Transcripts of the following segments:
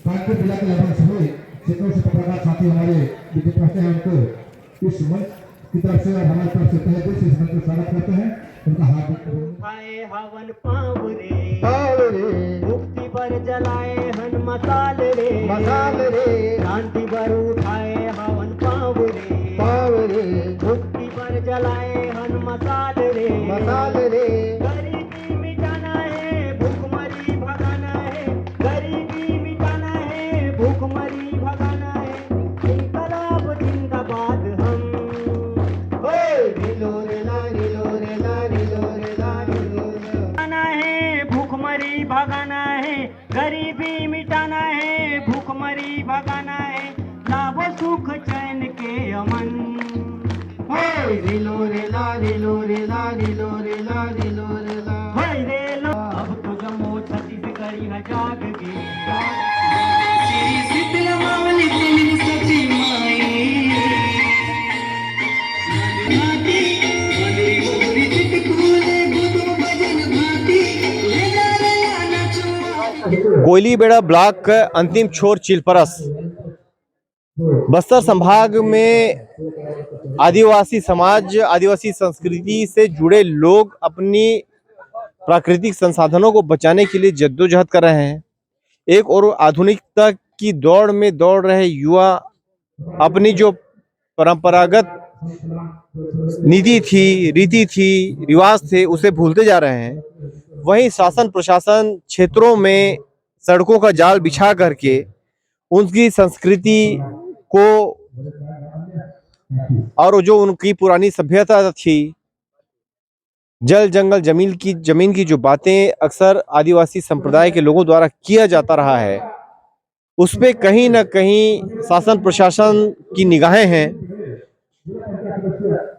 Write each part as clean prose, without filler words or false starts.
कानपुर जिला के लगभग सभी क्षेत्रों से पत्रकार साथी हमारे विजिट रहते हैं, उनको इस मंच की तरफ से और हमारी तरफ से तहे दिल से इस मंच में स्वागत करते हैं। उनका हार्दिक खाए हवन पावरे मुक्ति पर जलाए हन मसाल रे क्रांति पर उठाए हवन पावरे मुक्ति पर जलाए हन मसाल रे गरीबी मिटाना है भूखमरी भगाना है, गरीबी मिटाना है भूखमरी भगाना है, इनकलाब जिंदाबाद हम नीलो रे ला नीलो रे ला नीलो रे ला नीलो रे भूखमरी भगाना है, गरीबी मिटाना है भूखमरी भगाना है, लाभो सुख चैन के अमन नीलो रे ला नीलो रे ला नीलो रे ला नीलो रे ला रे लो अब तो जमो छत्तीसगढ़ी है जाग के श्री शीतला मावली तेरी सती माई भाती मंदिर गोरी चितकूले गुदो भजन भाती ले ला नाचो। कोयलीबेड़ा ब्लॉक का अंतिम छोर चिलपरस बस्तर संभाग में आदिवासी समाज, आदिवासी संस्कृति से जुड़े लोग अपनी प्राकृतिक संसाधनों को बचाने के लिए जद्दोजहद कर रहे हैं। एक और आधुनिकता की दौड़ में दौड़ रहे युवा अपनी जो परंपरागत नीति थी, रीति थी, रिवाज थे, उसे भूलते जा रहे हैं। वहीं शासन प्रशासन क्षेत्रों में सड़कों का जाल बिछा करके उनकी संस्कृति को और जो उनकी पुरानी सभ्यता थी, जल जंगल जमीन की जो बातें अक्सर आदिवासी संप्रदाय के लोगों द्वारा किया जाता रहा है, उस पे कहीं ना कहीं शासन प्रशासन की निगाहें हैं।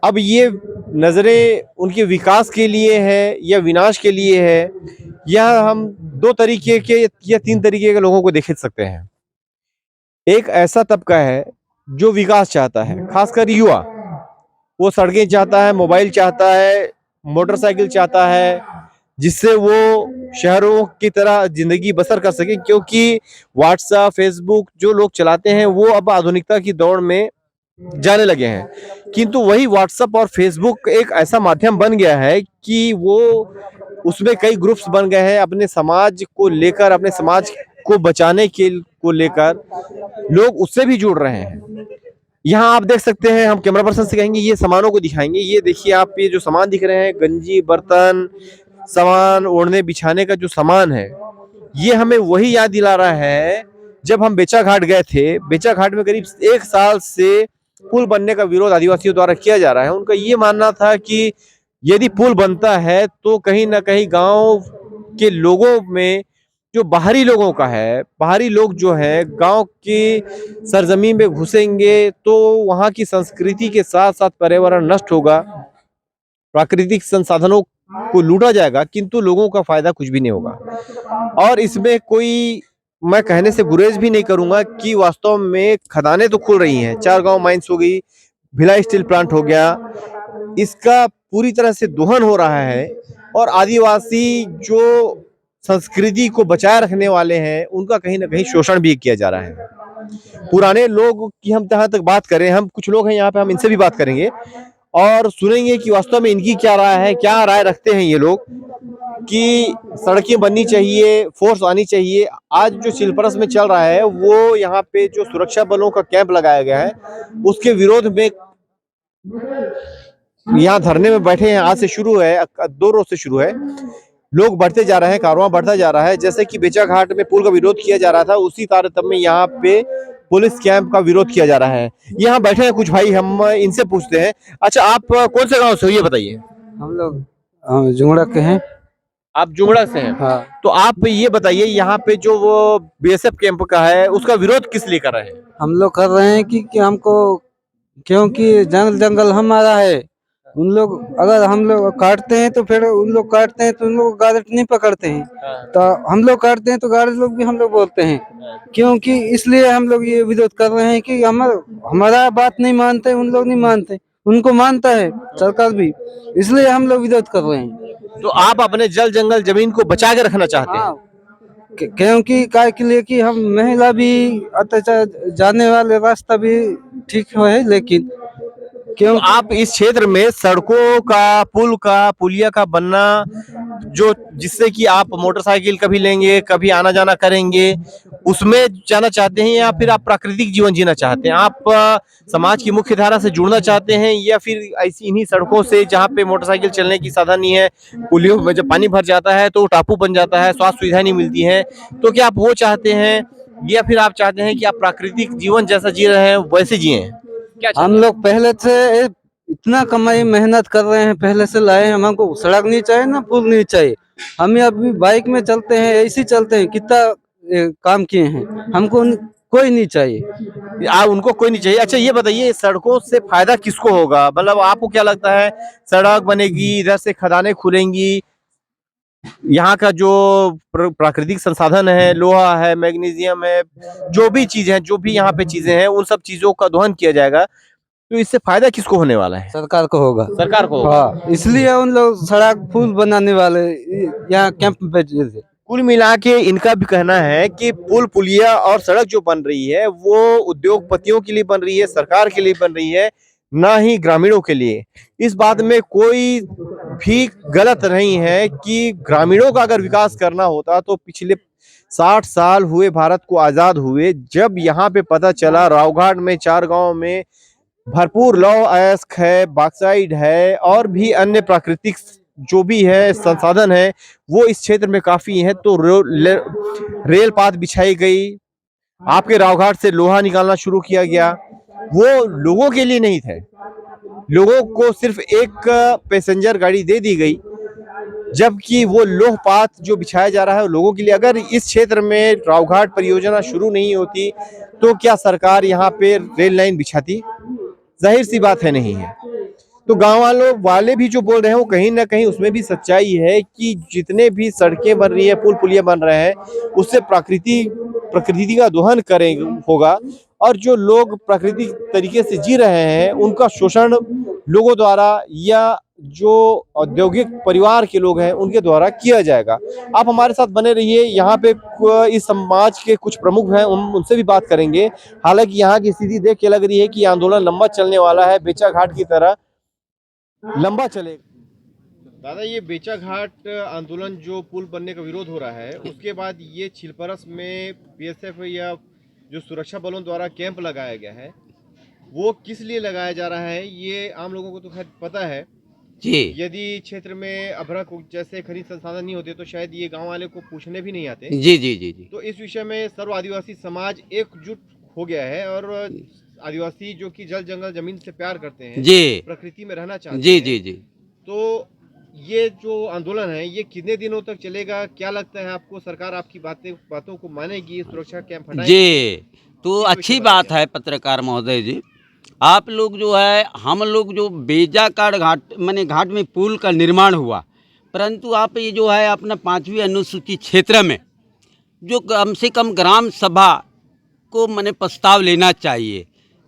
अब ये नजरें उनके विकास के लिए है या विनाश के लिए है, यह हम दो तरीके के या तीन तरीके के लोगों को देख सकते हैं। एक ऐसा तबका है जो विकास चाहता है, खासकर युवा। वो सड़कें चाहता है, मोबाइल चाहता है, मोटरसाइकिल चाहता है, जिससे वो शहरों की तरह जिंदगी बसर कर सके, क्योंकि व्हाट्सएप, फेसबुक जो लोग चलाते हैं वो अब आधुनिकता की दौड़ में जाने लगे हैं। किंतु वही व्हाट्सएप और फेसबुक एक ऐसा माध्यम बन गया है कि वो उसमें कई ग्रुप्स बन गए हैं। अपने समाज को लेकर, अपने समाज को बचाने के को लेकर लोग उससे भी जुड़ रहे हैं। यहाँ आप देख सकते हैं, हम कैमरा पर्सन से कहेंगे ये सामानों को दिखाएंगे। ये देखिए आप, ये जो सामान दिख रहे हैं, गंजी, बर्तन, सामान ओढ़ने बिछाने का जो सामान है, ये हमें वही याद दिला रहा है जब हम बेचा घाट गए थे। बेचा घाट में करीब 1 साल से पुल बनने का विरोध आदिवासियों द्वारा किया जा रहा है। उनका ये मानना था कि यदि पुल बनता है तो कहीं ना कहीं गांव के लोगों में जो बाहरी लोगों का है, बाहरी लोग जो है गांव की सरजमीन में घुसेंगे तो वहां की संस्कृति के साथ साथ पर्यावरण नष्ट होगा, प्राकृतिक संसाधनों को लूटा जाएगा, किंतु लोगों का फायदा कुछ भी नहीं होगा। और इसमें कोई, मैं कहने से गुरेज भी नहीं करूंगा कि वास्तव में खदानें तो खुल रही हैं। 4 गांव माइंस हो गई, भिलाई स्टील प्लांट हो गया, इसका पूरी तरह से दोहन हो रहा है। और आदिवासी जो संस्कृति को बचाए रखने वाले हैं, उनका कहीं ना कहीं शोषण भी किया जा रहा है। पुराने लोग की हम जहां तक बात करें, हम कुछ लोग हैं यहाँ पे, हम इनसे भी बात करेंगे और सुनेंगे कि वास्तव में इनकी क्या राय है, क्या राय रखते हैं ये लोग कि सड़कें बननी चाहिए, फोर्स आनी चाहिए। आज जो चिलपरस में चल रहा है वो यहाँ पे जो सुरक्षा बलों का कैंप लगाया गया है, उसके विरोध में यहाँ धरने में बैठे हैं। आज से शुरू है, 2 रोज से शुरू है। लोग बढ़ते जा रहे हैं, कारवां बढ़ता जा रहा है। जैसे कि बेचा घाट में पुल का विरोध किया जा रहा था, उसी तारतम्य में यहाँ पे पुलिस कैंप का विरोध किया जा रहा है। यहाँ बैठे हैं कुछ भाई, हम इनसे पूछते हैं। अच्छा, आप कौन से गांव से हो ये बताइए? हम लोग जुंगड़ा के हैं। आप जुंगड़ा से हैं? हाँ। तो आप ये बताइए, यहाँ पे जो वो बीएसएफ कैंप का है, उसका विरोध किस लिए कर रहे हैं? हम लोग कर रहे हैं कि हमको, क्योंकि जंगल हमारा है। उन लोग अगर हम लोग काटते हैं तो फिर उन लोग काटते हैं तो उन लोग गार्ड नहीं पकड़ते हैं, तो हम लोग काटते हैं तो गार्ड लोग भी हम लोग बोलते हैं। क्योंकि इसलिए हम लोग ये विरोध कर रहे हैं कि हमारा बात नहीं मानते, उन लोग नहीं मानते। उनको मानता है सरकार भी, इसलिए हम लोग विरोध कर रहे हैं। तो आप अपने जल जंगल जमीन को बचा के रखना चाहते हैं? हाँ, क्योंकि काय के लिए कि हम महिला भी अत्याचार जाने वाले रास्ता भी ठीक है, लेकिन तो क्यों आप इस क्षेत्र में सड़कों का, पुल का, पुलिया का बनना, जो जिससे कि आप मोटरसाइकिल कभी लेंगे, कभी आना जाना करेंगे, उसमें जाना चाहते हैं, या फिर आप प्राकृतिक जीवन जीना चाहते हैं? आप समाज की मुख्य धारा से जुड़ना चाहते हैं, या फिर ऐसी इन्हीं सड़कों से जहाँ पे मोटरसाइकिल चलने की साधन नहीं है, पुलियों में जब पानी भर जाता है तो टापू बन जाता है, स्वास्थ्य सुविधा नहीं मिलती है, तो क्या आप वो चाहते हैं, या फिर आप चाहते हैं कि आप प्राकृतिक जीवन जैसा जी रहे हैं वैसे जिए? क्या हम लोग पहले से इतना कमाई मेहनत कर रहे हैं, पहले से लाए हैं, हमको सड़क नहीं चाहिए ना पुल नहीं चाहिए। हम अभी बाइक में चलते हैं, ऐसे चलते हैं, कितना काम किए हैं, हमको कोई नहीं चाहिए। आप उनको कोई नहीं चाहिए। अच्छा ये बताइए, सड़कों से फायदा किसको होगा? मतलब आपको क्या लगता है, सड़क बनेगी, इधर से खदानें खुलेंगी, यहाँ का जो प्राकृतिक संसाधन है, लोहा है, मैग्नीशियम है, जो भी चीज है, जो भी यहाँ पे चीजें हैं, उन सब चीजों का दोहन किया जाएगा, तो इससे फायदा किसको होने वाला है? सरकार को होगा। सरकार को होगा। हाँ, इसलिए उन लोग सड़क पुल बनाने वाले यहाँ कैंप पे थे। कुल मिला के इनका भी कहना है कि पुल पुलिया और सड़क जो बन रही है वो उद्योगपतियों के लिए बन रही है, सरकार के लिए बन रही है, ना ही ग्रामीणों के लिए। इस बात में कोई भी गलत नहीं है कि ग्रामीणों का अगर विकास करना होता तो पिछले 60 साल हुए भारत को आजाद हुए, जब यहाँ पे पता चला रावघाट में 4 गांव में भरपूर लौह अयस्क है, बॉक्साइट है, और भी अन्य प्राकृतिक जो भी है संसाधन है वो इस क्षेत्र में काफी है, तो रेल पात बिछाई गई, आपके रावघाट से लोहा निकालना शुरू किया गया। वो लोगों के लिए नहीं थे, लोगों को सिर्फ एक पैसेंजर गाड़ी दे दी गई, जबकि वो लोह पात जो बिछाया जा रहा है वो लोगों के लिए। अगर इस क्षेत्र में रावघाट परियोजना शुरू नहीं होती तो क्या सरकार यहाँ पे रेल लाइन बिछाती? जाहिर सी बात है नहीं है। तो गांव वाले भी जो बोल रहे हैं वो कहीं ना कहीं उसमें भी सच्चाई है कि जितने भी सड़कें बन रही है, पुल पुलिया बन रहे हैं, उससे प्रकृति का दोहन करेंगे होगा, और जो लोग प्राकृतिक तरीके से जी रहे हैं उनका शोषण लोगों द्वारा या जो औद्योगिक परिवार के लोग हैं उनके द्वारा किया जाएगा। आप हमारे साथ बने रहिए, यहाँ पे इस समाज के कुछ प्रमुख हैं, उनसे भी बात करेंगे। हालांकि यहाँ की स्थिति देख के लग रही है कि आंदोलन लंबा चलने वाला है, बेचा घाट की तरह लंबा चलेगा। दादा, ये बेचा घाट आंदोलन जो पुल बनने का विरोध हो रहा है, उसके बाद ये छिलपरस में बीएसएफ या जो सुरक्षा बलों द्वारा कैंप लगाया गया है, वो किस लिए लगाया जा रहा है ये आम लोगों को तो खैर पता है जी। यदि क्षेत्र में अभ्रक जैसे खनिज संसाधन नहीं होते तो शायद ये गांव वाले को पूछने भी नहीं आते। जी जी जी जी। तो इस विषय में सर्व आदिवासी समाज एकजुट हो गया है, और आदिवासी जो कि जल जंगल जमीन से प्यार करते हैं जी, प्रकृति में रहना चाहते हैं जी जी जी। तो ये जो आंदोलन है ये कितने दिनों तक चलेगा? क्या लगता है आपको, सरकार आपकी बातों को मानेगी, सुरक्षा कैंप हटाएगी? जी, तो अच्छी बात है पत्रकार महोदय जी। आप लोग जो है, हम लोग जो बेजाकाड़ घाट माने घाट में पुल का निर्माण हुआ, परंतु आप ये जो है अपना 5वीं अनुसूची क्षेत्र में जो कम से कम ग्राम सभा को मैंने प्रस्ताव लेना चाहिए,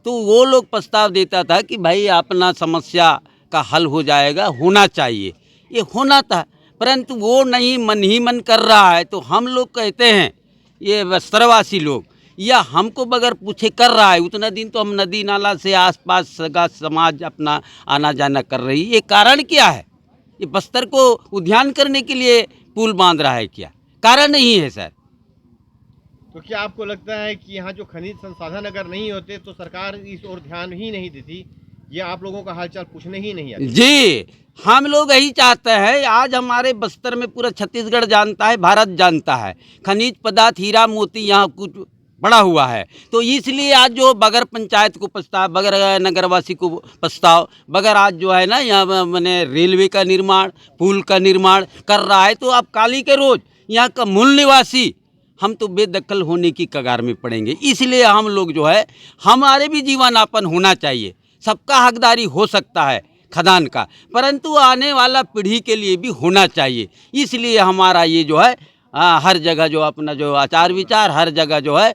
तो वो लोग प्रस्ताव देता था कि भाई अपना समस्या का हल हो जाएगा, होना चाहिए, ये होना था, परंतु वो नहीं, मन ही मन कर रहा है। तो हम लोग कहते हैं, ये बस्तरवासी लोग, या हमको बगैर पूछे कर रहा है, उतना दिन तो हम नदी नाला से आसपास सगा समाज अपना आना जाना कर रही है। ये कारण क्या है? ये बस्तर को उद्यान करने के लिए पुल बांध रहा है क्या? कारण नहीं है सर। तो क्या आपको लगता है कि यहाँ जो खनिज संसाधन अगर नहीं होते तो सरकार इस ओर ध्यान ही नहीं देती, या आप लोगों का हालचाल पूछने ही नहीं आती? जी, हम लोग यही चाहते हैं। आज हमारे बस्तर में पूरा छत्तीसगढ़ जानता है, भारत जानता है, खनिज पदार्थ हीरा मोती यहाँ कुछ बड़ा हुआ है। तो इसलिए आज जो बगैर पंचायत को प्रस्ताव, बगैर नगरवासी को प्रस्ताव, बगैर आज जो है ना यहाँ मैंने रेलवे का निर्माण, पुल का निर्माण कर रहा है, तो अब काली के रोज यहाँ का मूल निवासी हम तो बेदखल होने की कगार में पड़ेंगे। इसलिए हम लोग जो है, हमारे भी जीवनापन होना चाहिए, सबका हकदारी हो सकता है खदान का, परंतु आने वाला पीढ़ी के लिए भी होना चाहिए। इसलिए हमारा ये जो है हर जगह जो अपना जो आचार विचार, हर जगह जो है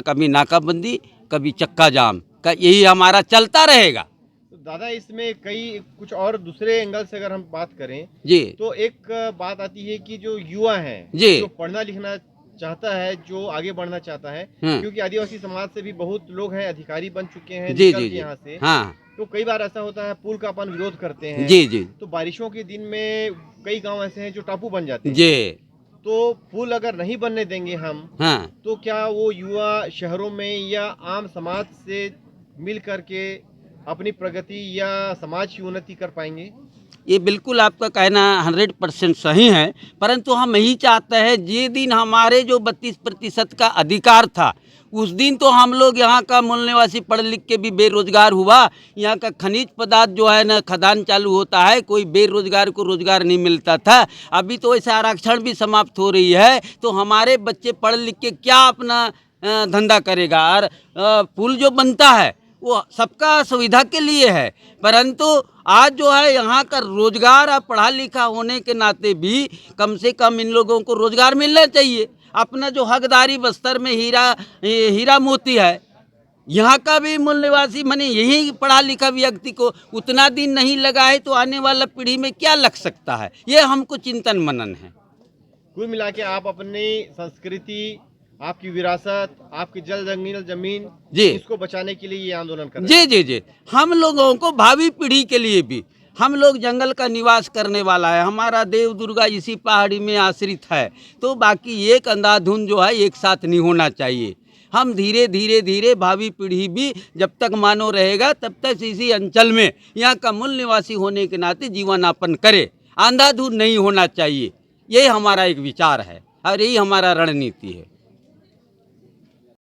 कभी नाकाबंदी, कभी चक्का जाम का, यही हमारा चलता रहेगा। तो दादा इसमें कई कुछ और दूसरे एंगल से अगर हम बात करें जी तो एक बात आती है कि जो युवा है जी। जो पढ़ना लिखना चाहता है, जो आगे बढ़ना चाहता है, हाँ। क्योंकि आदिवासी समाज से भी बहुत लोग हैं अधिकारी बन चुके हैं जी निकल जी के जी यहाँ से, हाँ तो कई बार ऐसा होता है पुल का अपन विरोध करते हैं। जी जी तो बारिशों के दिन में कई गांव ऐसे हैं जो टापू बन जाते हैं। जी तो पुल अगर नहीं बनने देंगे हम, हाँ तो क्या वो युवा शहरों में या आम समाज से मिल करके अपनी प्रगति या समाज की उन्नति कर पाएंगे? ये बिल्कुल आपका कहना 100% सही है, परंतु हम यही चाहते हैं ये दिन हमारे जो 32% का अधिकार था उस दिन तो हम लोग यहाँ का मूल निवासी पढ़ लिख के भी बेरोजगार हुआ। यहाँ का खनिज पदार्थ जो है ना खदान चालू होता है, कोई बेरोजगार को रोजगार नहीं मिलता था। अभी तो ऐसा आरक्षण भी समाप्त हो रही है, तो हमारे बच्चे पढ़ लिख के क्या अपना धंधा करेगा। और पुल जो बनता है वो सबका सुविधा के लिए है, परंतु आज जो है यहाँ का रोजगार और पढ़ा लिखा होने के नाते भी कम से कम इन लोगों को रोजगार मिलना चाहिए। अपना जो हकदारी बस्तर में हीरा मोती है, यहाँ का भी मूल निवासी माने यही पढ़ा लिखा व्यक्ति को उतना दिन नहीं लगा है, तो आने वाला पीढ़ी में क्या लग सकता है, ये हमको चिंतन मनन है। कुल मिला के आप अपनी संस्कृति, आपकी विरासत, आपकी जल जंगल जमीन जी इसको बचाने के लिए ये आंदोलन कर रहे हैं। जी जी जी। हम लोगों को भावी पीढ़ी के लिए भी, हम लोग जंगल का निवास करने वाला है, हमारा देव दुर्गा इसी पहाड़ी में आश्रित है, तो बाकी एक अंधाधुंध जो है एक साथ नहीं होना चाहिए। हम धीरे धीरे धीरे भावी पीढ़ी भी जब तक मानव रहेगा तब तक इसी अंचल में यहाँ का मूल निवासी होने के नाते जीवन यापन करे, अंधाधुंध नहीं होना चाहिए। यही हमारा एक विचार है और यही हमारा रणनीति है।